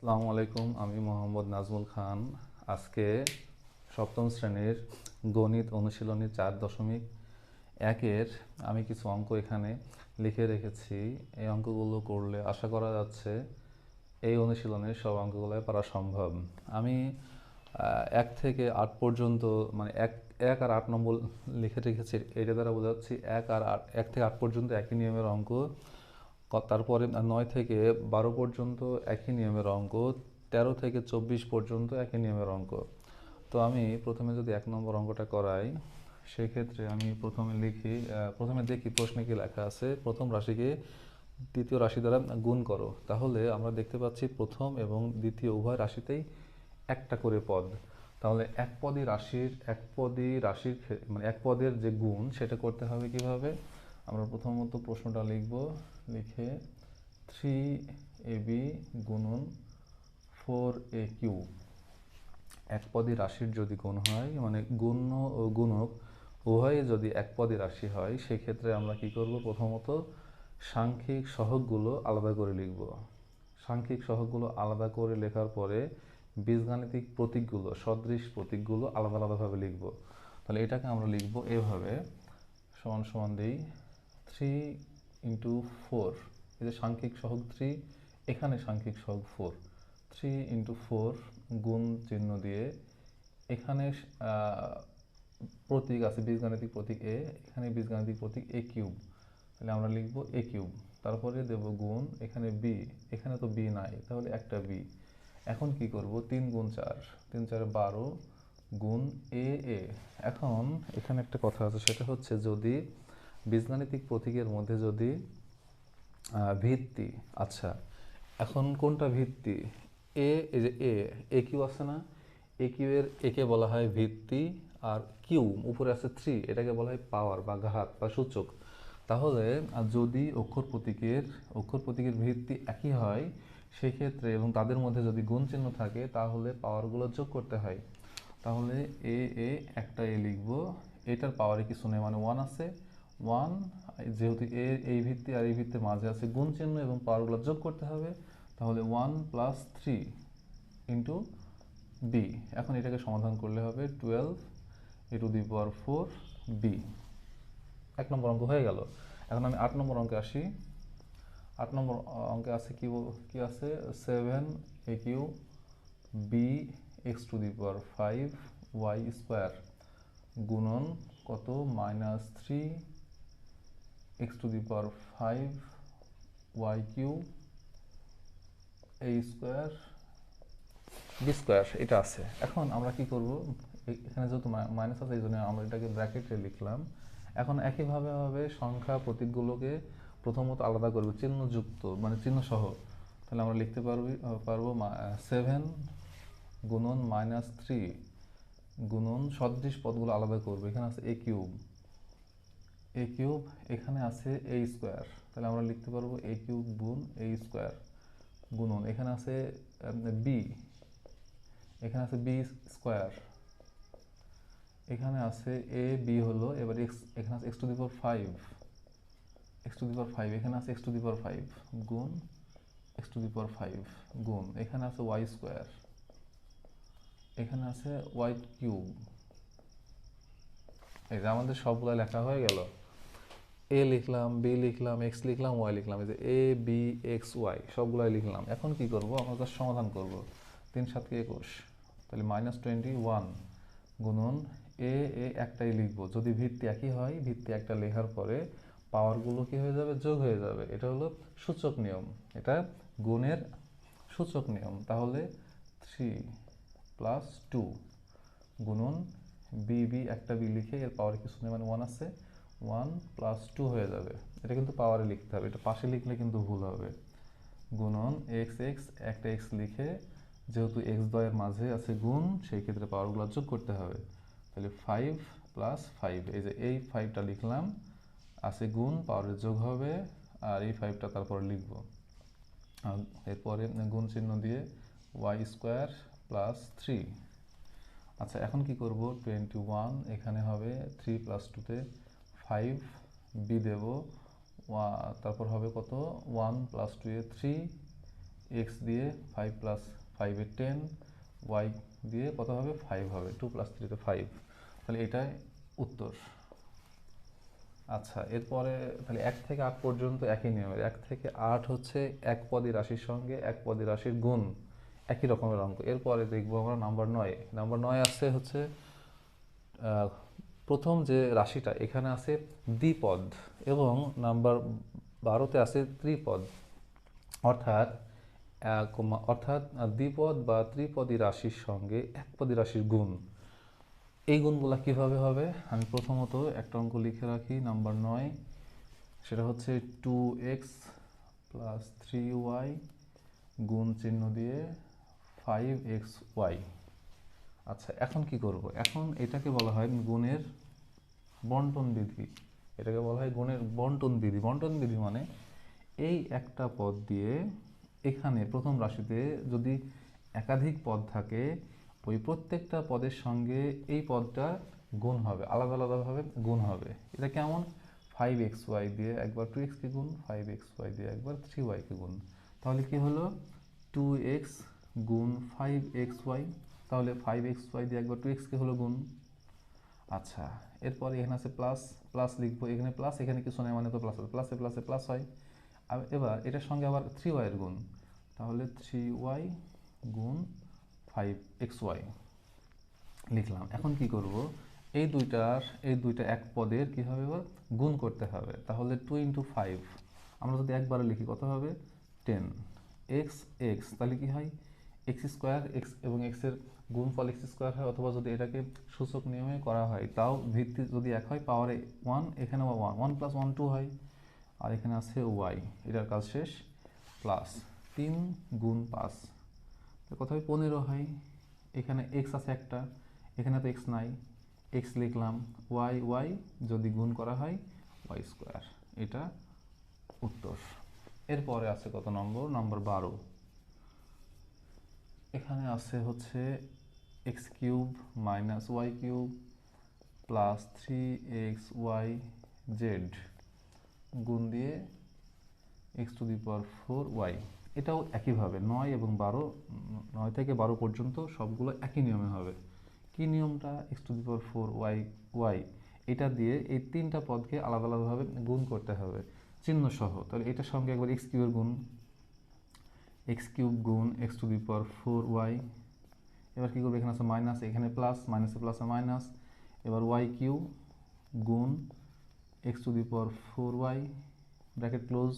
আসসালামু আলাইকুম, আমি মোহাম্মদ নাজমুল খান। আজকে সপ্তম শ্রেণীর গণিত অনুশীলনী 4.1-এর আমি কিছু অঙ্ক এখানে লিখে রেখেছি। এই অঙ্কগুলো করলে আশা করা যাচ্ছে এই অনুশীলনের সব অঙ্কগুলোই পারা সম্ভব। আমি 1 থেকে 8 পর্যন্ত, মানে এক আর 8 নম্বর লিখে রেখেছি। এটা দ্বারা বোঝাচ্ছি 1 থেকে 8 পর্যন্ত একই নিয়মের অঙ্ক। তারপরে 9 থেকে 12 পর্যন্ত একই নিয়মের অঙ্ক, 13 থেকে 24 পর্যন্ত একই নিয়মের অঙ্ক। তো আমি প্রথমে যদি 1 নম্বর অঙ্কটা করাই, সেক্ষেত্রে আমি প্রথমে দেখি প্রশ্নে কি লেখা আছে। প্রথম রাশিকে দ্বিতীয় রাশি দ্বারা গুণ করো। তাহলে আমরা দেখতে পাচ্ছি প্রথম এবং দ্বিতীয় উভয় রাশিতেই একটা করে পদ। তাহলে মানে এক পদের যে গুণ, সেটা করতে হবে কিভাবে? আমরা প্রথমত প্রশ্নটা লিখব। লিখে 3ab গুণন 4aq। এক পদী রাশির যদি গুণ হয়, মানে গুণ্য ও গুণক উভয়ে যদি এক পদী রাশি হয়, সেক্ষেত্রে আমরা কি করব? প্রথমত সাংখ্যিক সহগগুলো আলাদা করে লিখব। সাংখ্যিক সহগগুলো আলাদা করে লেখার পরে বীজগাণিতিক প্রতীকগুলো, সদৃশ প্রতীকগুলো আলাদা আলাদাভাবে লিখব। তাহলে এটাকে আমরা লিখব এভাবে, সমান সমান দিই 3 × 4। এই যে সাংখ্যিক সহগ 3, এখানে সাংখ্যিক সহগ 4। 3 × 4 গুণ চিহ্ন দিয়ে, এখানে প্রতীক আছে বীজগাণিতিক প্রতীক এ, এখানে বীজগাণিতিক প্রতীক a কিউব। তাহলে আমরা লিখব a কিউব। তারপরে দেব গুণ, এখানে b, এখানে তো b নাই, তাহলে একটা b। এখন কি করব? 3 × 4, 3 × 4 = 12 গুণ a a। এখন এখানে একটা কথা আছে, সেটা হচ্ছে যদি বীজগাণিতিক প্রতীকের মধ্যে যদি ভিত্তি, আচ্ছা এখন কোনটা ভিত্তি? এই যে এ কিউ আছে না, একে বলা হয় ভিত্তি, আর কিউ উপরে আছে 3, এটাকে বলা হয় পাওয়ার বা ঘাত বা সূচক। তাহলে যদি অক্ষর প্রতীকের ভিত্তি একই হয়, সেক্ষেত্রে এবং তাদের মধ্যে যদি গুণ চিহ্ন থাকে, তাহলে পাওয়ারগুলো যোগ করতে হয়। তাহলে এ একটা এ লিখব, এটার পাওয়ারে কিছু নেই, মানে 1 আছে। 1, যেহেতু এই ভিত্তি আর এই ভিত্তির মাঝে আছে গুণ চিহ্ন এবং পাওয়ারগুলো যোগ করতে হবে, তাহলে 1 + 3 × b। এখন এটাকে সমাধান করলে হবে 12a⁴b। 1 নম্বর অঙ্ক হয়ে গেল। এখন আমি 8 নম্বর অঙ্কে আসি। 8 নম্বর অঙ্কে আছে কি আছে? 7aq bx⁵y² গুণন কত? -3x⁵y³ a² b², এটা আছে। এখন আমরা কি করব? এখানে যেহেতু মাইনাস আছে, এই জন্য আমরা এটাকে ব্র্যাকেটে লিখলাম। এখন একইভাবে হবে সংখ্যা প্রতীকগুলোকে প্রথমত আলাদা করব চিহ্নযুক্ত, মানে চিহ্ন সহ। তাহলে আমরা লিখতে পারবো 7 গুণন -3 গুণন, সদৃশ পদগুলো আলাদা করবো। এখানে আছে a কিউব, এখানে আছে a²। তাহলে আমরা লিখতে পারবো a³ গুণ a² গুণন, এখানে আছে b, এখানে আছে b², এখানে আছে a b হলো, এবার এখানে আছে x⁵, এখানে আছে x⁵ গুণ x⁵ গুণ, এখানে আছে y², এখানে আছে y³। এই যে আমাদের সবগুলো লেখা হয়ে গেল। এ লিখলাম, বি লিখলাম, এক্স লিখলাম, ওয়াই লিখলাম। এই যে এ বি এক্স ওয়াই সবগুলাই লিখলাম। এখন কি করব? আমরা জাস্ট সমাধান করব। 3 × 7 = 21, তাহলে -21 গুণন এ একটাই লিখবো। যদি ভিত্তি একই হয়, ভিত্তি একটা লেখার পরে পাওয়ারগুলো কি হয়ে যাবে? যোগ হয়ে যাবে। এটা হলো সূচক নিয়ম, এটা গুণের সূচক নিয়ম। তাহলে 3 + 2 গুণন বি একটা বি লিখে, এর পাওয়ারে কিছু নেই, মানে 1 আছে, 1 + 2 হয়ে যাবে। এটা কিন্তু পাওয়ারে লিখতে হবে, এটা পাশে লিখলে কিন্তু ভুল হবে। গুণন x একটা x লিখে, যেহেতু x দ্বয়ের মাঝে আছে গুণ, সেই ক্ষেত্রে পাওয়ারগুলো যোগ করতে হবে। তাহলে 5 + 5, এই যে এই 5টা লিখলাম, আছে গুণ, পাওয়ারে যোগ হবে, আর এই 5টা তারপর লিখব। এরপরে গুণ চিহ্ন দিয়ে y² + 3। আচ্ছা এখন কি করব? 21, এখানে হবে 3 + 2 = 5, b দেব, তারপর হবে কত? 1 + 2 = 3, এক্স দিয়ে 5 প্লাস 5 এর 10, ওয়াই দিয়ে কত হবে 5 হবে, 2 প্লাস 3 তে 5, তাহলে এটাই উত্তর। আচ্ছা, এরপরে তাহলে 1 থেকে 8 পর্যন্ত একই নিয়মের, 1 থেকে 8 হচ্ছে এক পদী রাশির সঙ্গে এক পদী রাশির গুণ, একই রকমের অঙ্ক। এরপরে দেখবো আমরা নাম্বার 9। নাম্বার 9 আসছে হচ্ছে প্রথম যে রাশিটা এখানে আছে দ্বিপদ এবং নাম্বার 12তে আছে ত্রিপদ, অর্থাৎ অর্থাৎ দ্বিপদ বা ত্রিপদী রাশির সঙ্গে একপদী রাশির গুণ। এই গুণগুলা কিভাবে হবে, আমি প্রথমত একটা অঙ্ক লিখে রাখি নাম্বার 9, সেটা হচ্ছে 2x প্লাস 3y গুণ চিহ্ন দিয়ে 5xy। আচ্ছা, এখন কি করব, এখন এটাকে বলা হয় গুণের বন্টন বিধি। এটাকে বলা হয় গুণের বন্টন বিধি। বন্টন বিধি মানে এই একটা পদ দিয়ে এখানে প্রথম রাশিতে যদি একাধিক পদ থাকে, ওই প্রত্যেকটা পদের সঙ্গে এই পদটা গুণ হবে, আলাদা আলাদাভাবে গুণ হবে। এটা কেমন, 5xy দিয়ে একবার 2x কে গুণ, 5xy দিয়ে একবার 3y কে গুণ, তাহলে কি হলো 2x গুণ 5xy, তাহলে 5xy দিয়ে একবার 2x কে হলো গুণ। আচ্ছা, এরপরে এখানে আছে প্লাস, প্লাস লিখবো, এখানে প্লাস, এখানে কিছু নেই মানে তো প্লাস হবে, প্লাসে প্লাসে প্লাস হয়। এবার এটার সঙ্গে আবার 3y এর গুণ, তাহলে 3y গুণ 5xy লিখলাম। এখন কি করব, এই দুইটা এক পদের কি হবে, এবার গুণ করতে হবে। তাহলে 2 ইন্টু 5, আমরা যদি একবারে লিখি কত হবে 10, x তাহলে কি হয় এক্স স্কোয়ার, এক্স এবং এক্সের গুণফল এক্স স্কোয়ার হয়, অথবা যদি এটাকে সূচক নিয়মে করা হয় তাও ভিত্তি যদি এক হয় পাওয়ারে 1, এখানে 1 প্লাস 1 2 হয়, আর এখানে আছে ওয়াই, এটার কাজ শেষ। প্লাস 3 গুণ 5, কত হয় 15 হয়। এখানে এক্স আছে একটা, এখানে তো এক্স নাই, এক্স লিখলাম, ওয়াই যদি গুণ করা হয় ওয়াই স্কোয়ার, এটা উত্তর। এরপরে আছে কত নম্বর, নাম্বার 12। এখানে আছে হচ্ছে x cube minus y cube plus 3xy z গুণ দিয়ে x to the power 4y। এটাও একইভাবে 9 এবং 12, 9 থেকে 12 পর্যন্ত সবগুলো একই নিয়মে হবে। কি নিয়মটা, x to the power 4y, এটা দিয়ে এই তিনটা পদকে আলাদা আলাদাভাবে গুণ করতে হবে চিহ্ন সহ। তাহলে এটার সঙ্গে একবার এক্স কিউবের গুণ, এক্স কিউব গুণ x to the power 4y। এবার কী করবে, এখানে আছে মাইনাস, এখানে প্লাস, মাইনাসে প্লাসে মাইনাস, এবার ওয়াই কিউব গুণ x to the power 4y bracket close.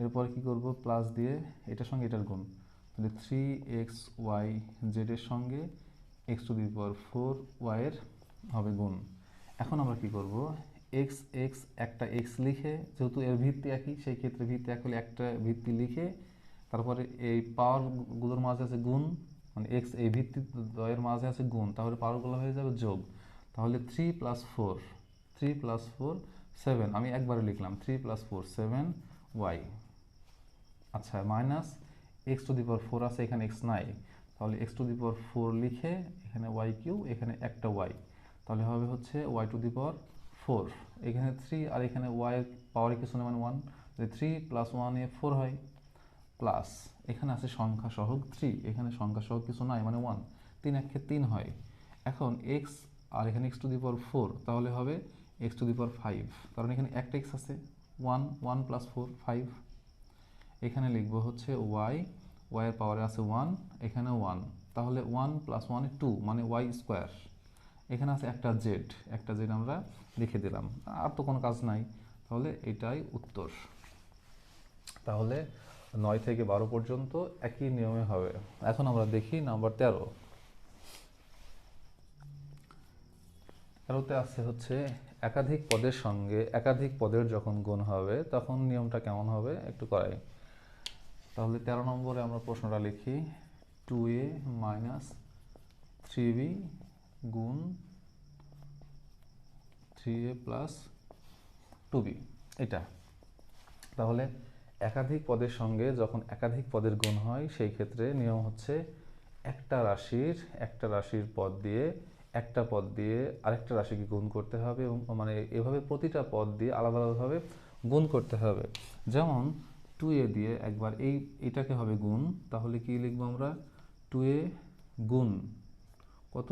এরপর কি করব, প্লাস দিয়ে এটার সঙ্গে এটার গুণ, তাহলে 3xy জেডের সঙ্গে x to the power 4y এর হবে গুণ। এখন আমরা কি করব, এক্স একটা এক্স লিখে, যেহেতু এর ভিত্তি একই সেই ক্ষেত্রে ভিত্তি এক হলে একটা ভিত্তি লিখে, তারপরে এই পাওয়ারগুলোর মাঝে আছে গুণ, মানে এক্স এই ভিত্তি দ্বয়ের মাঝে আছে গুণ, তাহলে পাওয়ারগুলো হয়ে যাবে যোগ। তাহলে 3 প্লাস 4 7, আমি একবারে লিখলাম 3 প্লাস 4 7y। আচ্ছা, মাইনাস এক্স টু দি পাওয়ার 4 আছে, এখানে এক্স নাই, তাহলে এক্স টু দি পাওয়ার 4 লিখে এখানে ওয়াই কিউ, এখানে একটা ওয়াই, তাহলে হবে হচ্ছে ওয়াই টু দি পাওয়ার 4। এখানে 3 আর এখানে ওয়াই এর পাওয়ারে কিছু নেই মানে 1, 3 প্লাস 1 এ 4 হয়, প্লাস এখানে আছে সংখ্যা সহগ 3, এখানে সংখ্যা সহগ কিছু নাই মানে 1, 3 একে 3 হয়। এখন এক্স আর এখানে এক্স টু দি পাওয়ার 4, তাহলে হবে এক্স টু দি পাওয়ার 5, কারণ এখানে একটা এক্স আছে, 1 প্লাস 4 5। এখানে লিখবো হচ্ছে ওয়াই এর পাওয়ারে আছে 1, এখানে 1, তাহলে 1 প্লাস 1 2 মানে ওয়াই স্কোয়ার। এখানে আছে একটা জেড আমরা লিখে দিলাম, আর তো কোনো কাজ নাই, তাহলে এটাই উত্তর। তাহলে 9 থেকে 12 পর্যন্ত একই নিয়মে হবে। এখন আমরা দেখি নাম্বার 13। 13তে আছে হচ্ছে একাধিক পদের সঙ্গে একাধিক পদের যখন গুণ হবে তখন নিয়মটা কেমন হবে একটু করাই। তাহলে 13 নম্বরে আমরা প্রশ্নটা লিখি, 2a মাইনাস 3b গুণ 3a প্লাস 2b, এটা। তাহলে একাধিক পদের সঙ্গে যখন একাধিক পদের গুণ হয় সেই ক্ষেত্রে নিয়ম হচ্ছে একটা রাশির পদ দিয়ে একটা পদ দিয়ে আরেকটা রাশিকে গুণ করতে হবে, এবং মানে এভাবে প্রতিটা পদ দিয়ে আলাদা আলাদাভাবে গুণ করতে হবে। যেমন 2a দিয়ে একবার এইটাকে হবে গুণ, তাহলে কি লিখবো আমরা 2a গুণ কত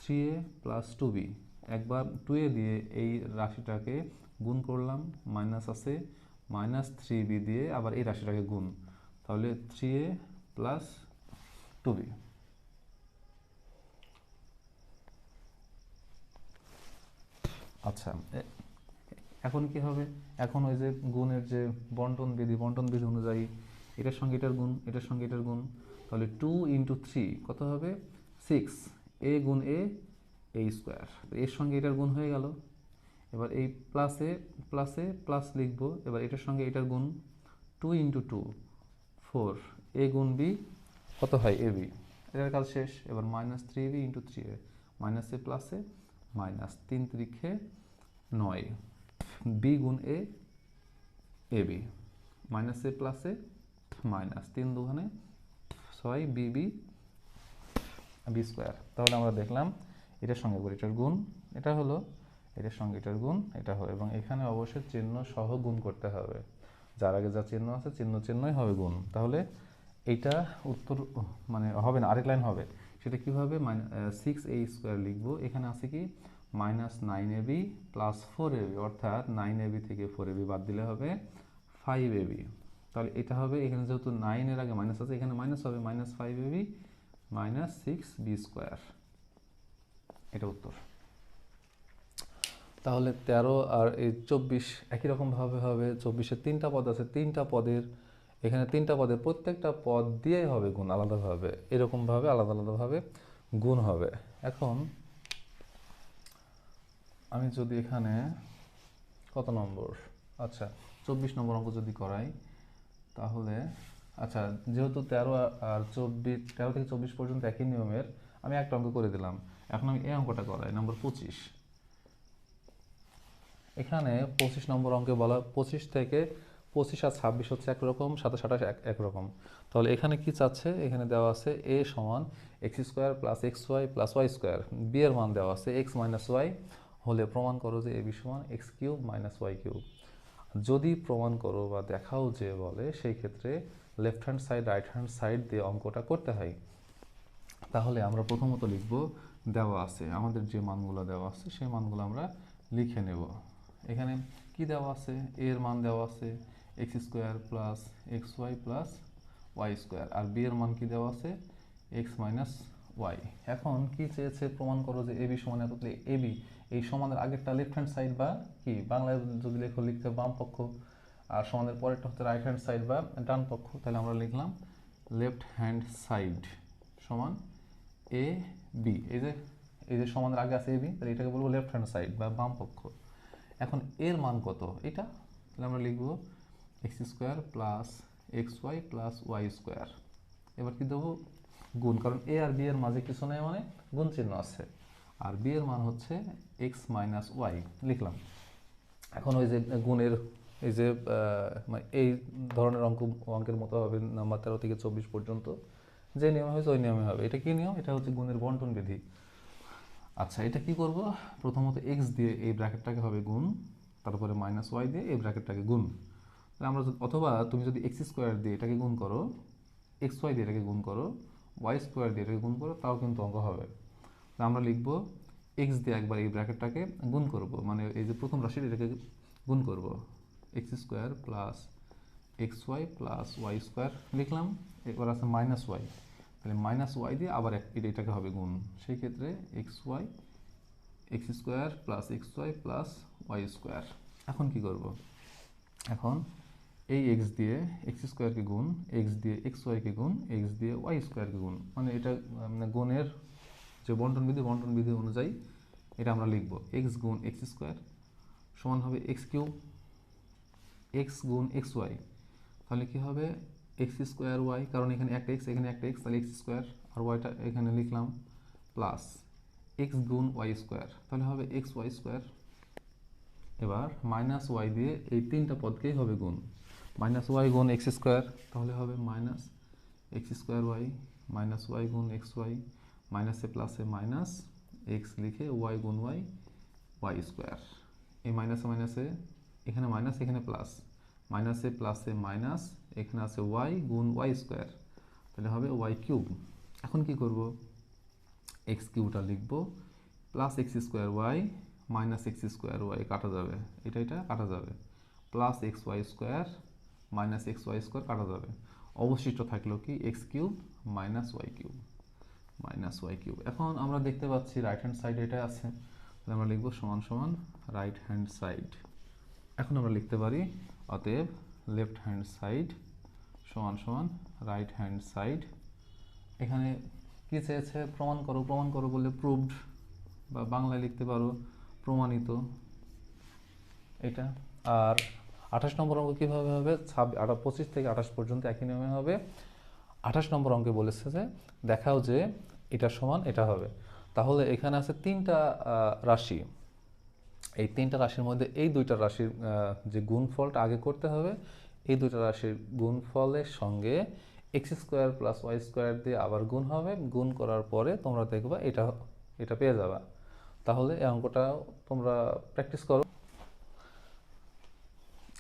3a প্লাস 2b। একবার 2a দিয়ে এই রাশিটাকে গুণ করলাম, মাইনাস আছে, মাইনাস 3b দিয়ে আবার এই রাশিটাকে গুণ, তাহলে 3a প্লাস 2b। আচ্ছা, এখন কি হবে, এখন ওই যে গুণের যে বন্টন বিধি অনুযায়ী এটার সঙ্গে এটার গুণ, এটার সঙ্গে এটার গুণ, তাহলে 2 ইন্টু 3 কত হবে 6, a গুণ a স্কোয়ার, এর সঙ্গে এটার গুণ হয়ে গেল। এবার এই প্লাসে প্লাসে প্লাস লিখবো, এবার এটার সঙ্গে এটার গুণ 2 ইন্টু 2 4, a গুণ b কত হয় ab, এটার কাজ শেষ। এবার মাইনাস 3b ইন্টু 3a, মাইনাসে প্লাসে মাইনাস 3 3 9, b গুণ a ab, মাইনাসে প্লাসে মাইনাস 3 2 6 bb b স্কোয়ার। তাহলে আমরা দেখলাম এটার সঙ্গে এটার গুণ এটা হলো, এটার সঙ্গে এটার গুণ এটা হলো, এবং এখানে অবশ্যই চিহ্ন সহ গুণ করতে হবে, যার আগে যা চিহ্ন আছে চিহ্নই হবে গুণ। তাহলে এইটা উত্তর মানে হবে না, আরেক লাইন হবে, সেটা কীভাবে 6a স্কোয়ার লিখবো, এখানে আছে কি মাইনাস 9ab প্লাস 4ab, অর্থাৎ 9ab থেকে 4ab বাদ দিলে হবে 5ab। তাহলে এটা হবে, এখানে যেহেতু 9 এর আগে মাইনাস আছে, এখানে মাইনাস হবে minus 5ab minus 6b square, এটা উত্তর। তাহলে 13 আর এই 24 একই রকমভাবে হবে। 24-এর 3টা পদ আছে, 3টা পদের এখানে 3টা পদের প্রত্যেকটা পদ দিয়েই হবে গুণ আলাদাভাবে, এরকমভাবে আলাদা আলাদাভাবে গুণ হবে। এখন আমি যদি এখানে কত নম্বর, আচ্ছা 24 নম্বর অঙ্ক যদি করাই, তাহলে আচ্ছা যেহেতু 13 আর 24, 13 থেকে 24 পর্যন্ত একই নিয়মের, আমি একটা অঙ্ক করে দিলাম। এখন আমি এই অঙ্কটা করাই, নম্বর 25। এখানে 25 নম্বর অঙ্কে বলা 25 থেকে 25 আর 26 হচ্ছে একরকম, 27 28 একরকম। তাহলে এখানে কি চাচ্ছে, এখানে দেওয়া আছে a সমান x square plus x y plus y square, b এর মান দেওয়া আছে এক্স মাইনাস ওয়াই, হলে প্রমাণ করো যে এবি সমান x cube minus y cube. যদি প্রমাণ করো বা দেখাও যে বলে, সেই ক্ষেত্রে left hand side right hand side দিয়ে অঙ্কটা করতে হয়। তাহলে আমরা প্রথমত লিখব দেওয়া আছে, আমাদের যে মানগুলো দেওয়া আছে সেই মানগুলো আমরা লিখে নেব। এখানে কি দেওয়া আছে, এর মান দেওয়া আছে x square plus x y plus y square, আর বি এর মান কি দেওয়া আছে এক্স মাইনাস ওয়াই। এখন কি চেয়েছে, প্রমাণ করো যে এবি সমান এত, এবি এই সমানের আগেরটা লেফট হ্যান্ড সাইড বা কি বাংলায় যদি লেখো লিখতে বাম পক্ষ, আর সমানের পরেরটা হচ্ছে রাইট হ্যান্ড সাইড বা ডান পক্ষ। তাহলে আমরা লিখলাম লেফট হ্যান্ড সাইড সমান এ বি, এই যে সমানের আগে আছে এবি, তাহলে এটাকে বলবো লেফট হ্যান্ড সাইড বা বাম পক্ষ। এখন এর মান কত এটা, তাহলে আমরা লিখবো x square plus x y plus y square. এবার কি দেবো গুণ, কারণ এ আর বি এর মাঝে কিছু নেই, মানে গুণ চিহ্ন আছে, আর বি এর মান হচ্ছে এক্স মাইনাস ওয়াই লিখলাম। এখন ওই যে গুণের এই যে এই ধরনের অঙ্কের মতো হবে, নাম্বার 13 থেকে 24 পর্যন্ত যে নিয়ম হয়েছে ওই নিয়মে হবে। এটা কি নিয়ম, এটা হচ্ছে গুণের বন্টন বিধি। আচ্ছা এটা কি করব, প্রথমত এক্স দিয়ে এই ব্র্যাকেটটাকে হবে গুণ, তারপরে মাইনাস ওয়াই দিয়ে এই ব্র্যাকেটটাকে গুণ। তাহলে আমরা অথবা তুমি যদি এক্স স্কোয়ার দিয়ে এটাকে গুণ করো, এক্স ওয়াই দিয়ে এটাকে গুণ করো, ওয়াই স্কোয়ার দিয়ে এটাকে গুণ করো, তাও কিন্তু অঙ্ক হবে। আমরা লিখব এক্স দিয়ে একবার এই ব্র্যাকেটটাকে গুণ করব, মানে এই যে প্রথম রাশির এটাকে গুণ করব, x square plus x y plus y square লিখলাম। এবার আছে মাইনাস ওয়াই, তাহলে মাইনাস ওয়াই দিয়ে আবার এটাকে হবে গুণ, সেই ক্ষেত্রে x y x square plus x y plus y square. এখন কি করব, এখন এই এক্স দিয়ে এক্স স্কোয়ারকে গুণ, এক্স দিয়ে এক্স ওয়াইকে গুণ, এক্স দিয়ে ওয়াই স্কোয়ারকে গুণ, মানে এটা মানে গুণের যে বন্টন বিধি অনুযায়ী এটা আমরা লিখব এক্স গুণ এক্স স্কোয়ার সমান হবে এক্স কিউব, এক্স গুণ এক্স ওয়াই, তাহলে কি হবে এক্স স্কোয়ার ওয়াই, কারণ এখানে একটা এক্স এখানে একটা এক্স, তাহলে এক্স স্কোয়ার আর ওয়াইটা এখানে লিখলাম প্লাস এক্স গুণ ওয়াই স্কোয়ার, তাহলে হবে এক্স ওয়াই স্কোয়ার। এবার মাইনাস ওয়াই দিয়ে এই তিনটা পদকেই হবে গুণ, মাইনাস ওয়াই গুণ এক্স স্কোয়ার, তাহলে হবে minus x square y, minus y গুণ এক্স ওয়াই, মাইনাসে প্লাসে মাইনাস এক্স লিখে ওয়াই গুণ ওয়াই ওয়াই স্কোয়ার। এই মাইনাসে মাইনাসে এখানে মাইনাস এখানে প্লাস, মাইনাসে প্লাসে মাইনাস, এখানে আছে ওয়াই গুণ ওয়াই স্কোয়ার, তাহলে হবে ওয়াই কিউব। এখন কি করব, এক্স কিউবটা লিখব, plus x square y minus x square y কাটা যাবে, এটা কাটা যাবে, plus x y square minus x y square কাটা যাবে, অবশিষ্ট থাকলো কি x cube minus y cube, minus y cube. এখন আমরা দেখতে পাচ্ছি রাইট হ্যান্ড সাইড এটা আছে, তাহলে আমরা লিখব সমান সমান রাইট হ্যান্ড সাইড। এখন আমরা লিখতে পারি অতএব লেফট হ্যান্ড সাইড সমান সমান রাইট হ্যান্ড সাইড। এখানে কি চেয়েছে, প্রমাণ করো, প্রমাণ করো বললে প্রুভড, বা বাংলায় লিখতে পারো প্রমাণিত এটা। আর 28 নম্বর অঙ্ক কীভাবে হবে, 25 থেকে 28 পর্যন্ত একই নিয়মে হবে। 28 নম্বর অঙ্কে বলেছে যে দেখাও যে এটা সমান এটা হবে। তাহলে এখানে আছে তিনটা রাশি, এই তিনটা রাশির মধ্যে এই দুইটা রাশির যে গুণফলটা আগে করতে হবে, এই দুইটা রাশির গুণফলের সঙ্গে x square plus y square দিয়ে আবার গুণ হবে, গুণ করার পরে তোমরা দেখবা এটা পেয়ে যাবা। তাহলে এই অঙ্কটা তোমরা প্র্যাকটিস করো।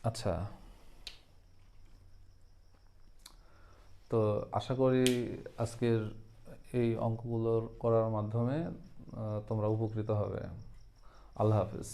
আচ্ছা, তো আশা করি আজকের এই অঙ্কগুলোর করার মাধ্যমে তোমরা উপকৃত হবে। আল্লাহ হাফিজ।